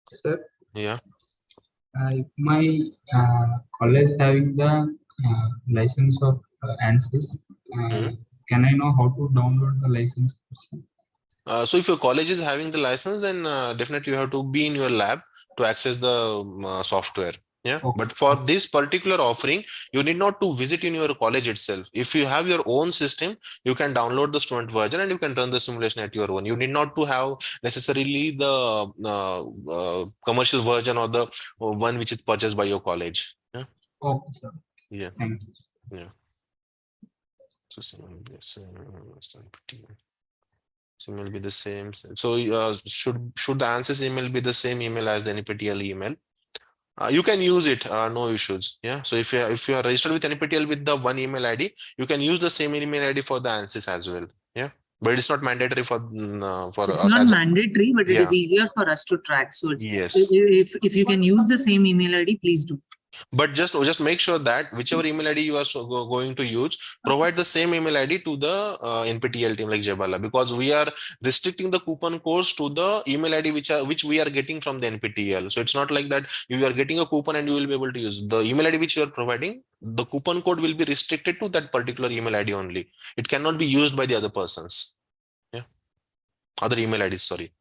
S13: Sir,
S1: Yeah.
S13: if my college having the license of Ansys, can I know how to download the license?
S1: So if your college is having the license, then definitely you have to be in your lab to access the software. Yeah. Okay. But for this particular offering, you need not to visit in your college itself. If you have your own system, you can download the student version and you can run the simulation at your own. You need not to have necessarily the commercial version or the one which is purchased by your college. Yeah.
S13: Okay, sir.
S1: Yeah.
S13: Thank you.
S1: Yeah. So email be the same. So should the Ansys email be the same email as the NPTEL email? You can use it, no issues. Yeah. So if you are registered with NPTEL with the one email ID, you can use the same email ID for the Ansys as well. Yeah. But it's not mandatory for
S2: it's
S1: us.
S2: Not mandatory, but it is easier for us to track. So it's, if you can use the same email ID, please do.
S1: But just make sure that whichever email ID you are going to use, provide the same email ID to the NPTEL team like Jabala, because we are restricting the coupon codes to the email ID which we are getting from the NPTEL. So it's not like that you are getting a coupon and you will be able to use the email ID which you are providing. The coupon code will be restricted to that particular email ID only. It cannot be used by the other persons. Yeah, other email IDs. Sorry.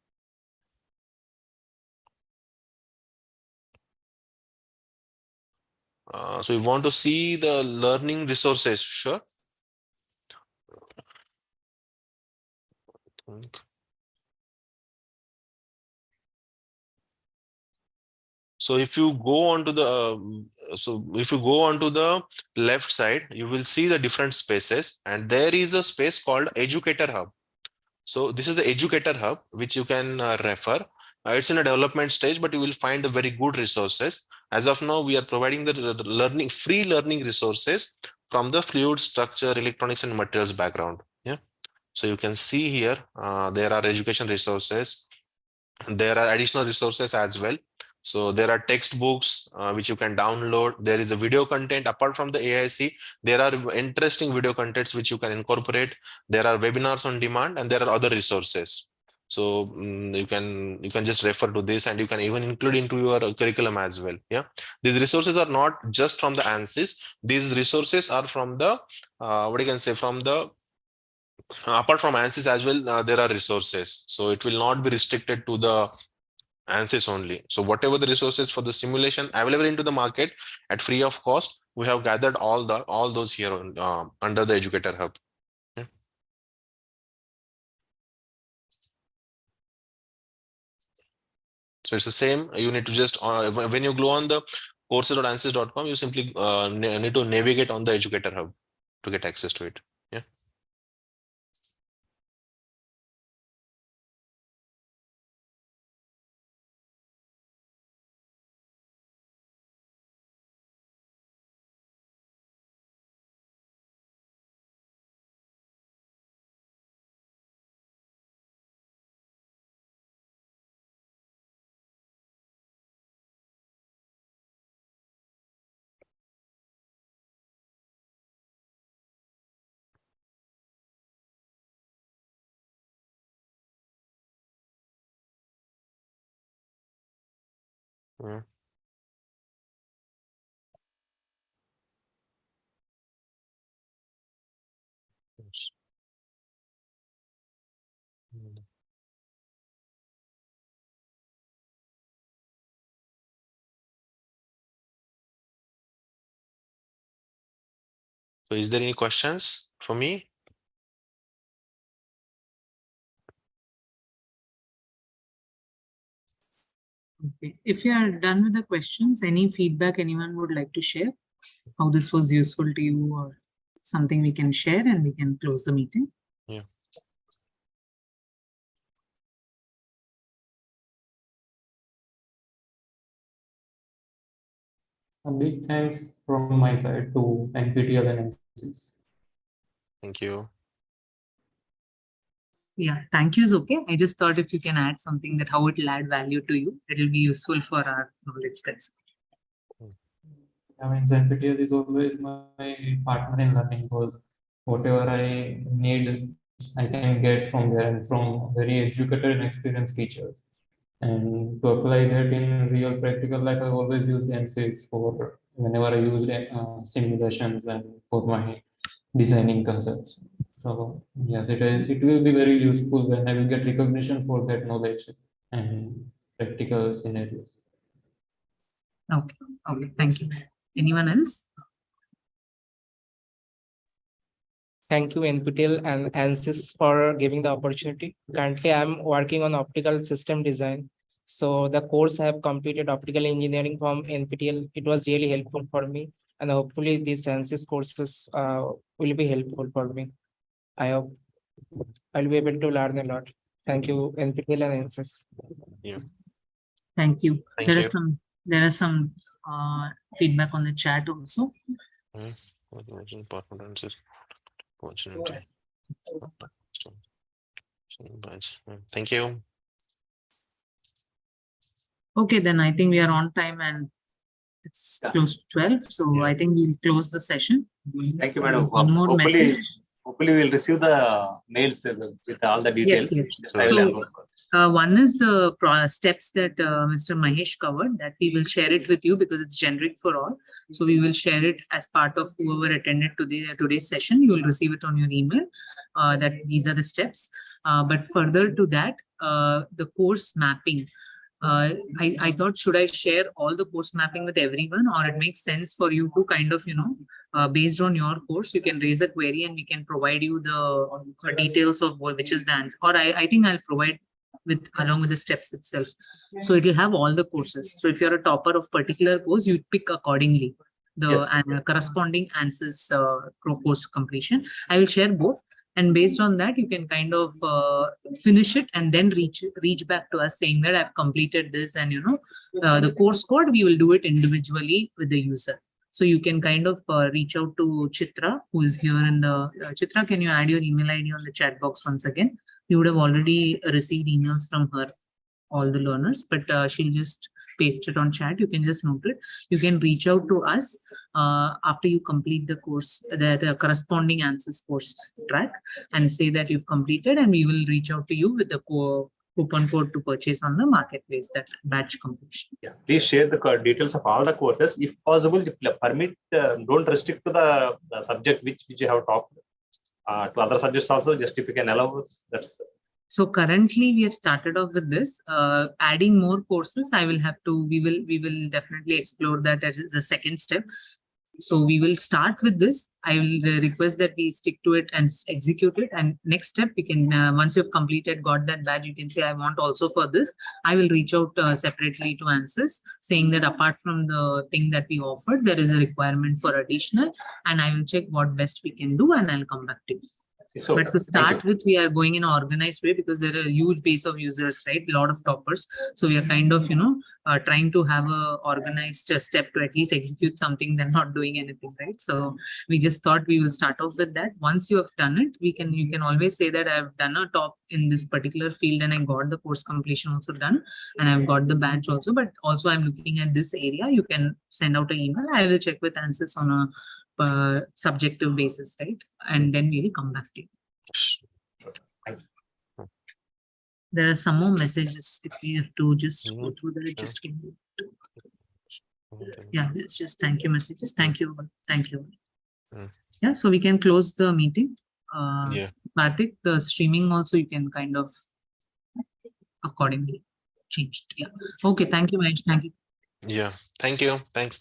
S1: So you want to see the learning resources, sure. So if you go onto the left side, you will see the different spaces, and there is a space called Educator Hub. So this is the Educator Hub, which you can refer. It's in a development stage, but you will find the very good resources. As of now, we are providing the free learning resources from the fluid, structure, electronics, and materials background. Yeah. So you can see here, there are education resources. There are additional resources as well. So there are textbooks which you can download. There is a video content apart from the AIC. There are interesting video contents which you can incorporate. There are webinars on demand, and there are other resources. So you can just refer to this, and you can even include into your curriculum as well. Yeah, these resources are not just from the Ansys. These resources are from the what you can say, from the apart from Ansys as well. There are resources, so it will not be restricted to the Ansys only. So whatever the resources for the simulation available into the market at free of cost, we have gathered all those here under the Educator Hub. Yeah. So it's the same. You need to just when you go on the courses.ansys.com, you simply need to navigate on the Educator Hub to get access to it. Yeah. Yeah. Yes. So is there any questions for me?
S2: Okay. If you are done with the questions, any feedback anyone would like to share? How this was useful to you, or something we can share, and we can close the meeting?
S1: Yeah.
S8: A big thanks from my side to NPTEL and Ansys.
S1: Thank you.
S2: Yeah, thank you is okay. I just thought if you can add something, that how it will add value to you, it will be useful for our knowledge. That's
S8: I mean, NPTEL is always my partner in learning, because whatever I need, I can get from there, and from very educated and experienced teachers. And to apply that in real practical life, I've always used Ansys for whenever I use simulations and for my designing concepts. So yes, it will be very useful when I will get recognition for that knowledge and practical scenarios.
S2: okay. Okay, thank you. Anyone else?
S7: Thank you, NPTEL and Ansys, for giving the opportunity. Currently, I'm working on optical system design. So the course I have completed optical engineering from NPTEL. It was really helpful for me. And hopefully these Ansys courses will be helpful for me. I hope I'll be able to learn a lot. Thank you, NPTEL and Ansys.
S1: Yeah.
S2: Thank you.
S1: Thank you.
S2: There are some feedback on the chat also.
S1: Thank you.
S2: Okay, then I think we are on time, and it's close to 12. So I think we'll close the session.
S12: Thank you, madam.
S2: There's one more message.
S12: Hopefully we'll receive the mails with all the details.
S2: Yes.
S12: Just I will enroll for this.
S2: One is the steps that Mr. Mahesh covered, that we will share it with you because it's generic for all. So we will share it as part of whoever attended today's session. You will receive it on your email, that these are the steps. But further to that, the course mapping. I thought, should I share all the course mapping with everyone, or it makes sense for you to kind of, based on your course, you can raise a query and we can provide you the details of which is the answer. Or I think I'll provide along with the steps itself. So it will have all the courses. So if you're a topper of particular course, you pick accordingly the corresponding Ansys course completion. I will share both. And based on that, you can kind of finish it and then reach back to us saying that I've completed this, and the course code, we will do it individually with the user. So you can kind of reach out to Chitra, who is here in the Chitra. Can you add your email ID on the chat box once again? You would have already received emails from her, all the learners, but she'll just paste it on chat. You can just note it. You can reach out to us after you complete the course, the corresponding Ansys course track, and say that you've completed, and we will reach out to you with the coupon code to purchase on the marketplace, that batch completion.
S12: Yeah, please share the details of all the courses. If possible, if permit, don't restrict to the subject which you have talked. To other subjects also, just if you can allow us, that's.
S2: So currently we have started off with this, adding more courses. We will definitely explore that as a second step. So we will start with this. I will request that we stick to it and execute it. And next step, we can, once you've completed, got that badge, you can say, I want also for this. I will reach out separately to Ansys, saying that apart from the thing that we offered, there is a requirement for additional, and I will check what best we can do, and I'll come back to you.
S12: So,
S2: but to start with, we are going in an organized way because there are a huge base of users, right? A lot of toppers. So we are kind of, trying to have a organized step to at least execute something than not doing anything, right? So we just thought we will start off with that. Once you have done it, you can always say that I've done a top in this particular field and I got the course completion also done, and I've got the badge also, but also I'm looking at this area. You can send out an email. I will check with Ansys on a subjective basis, right? And then we will come back to you. There are some more messages. If we have to just go through that, just give me. Yeah, it's just thank you messages. Thank you. Yeah, so we can close the meeting.
S1: Yeah.
S2: Karthik, the streaming also you can kind of accordingly change. Yeah. Okay. Thank you, Mahesh. Thank you.
S1: Yeah. Thank you. Thanks.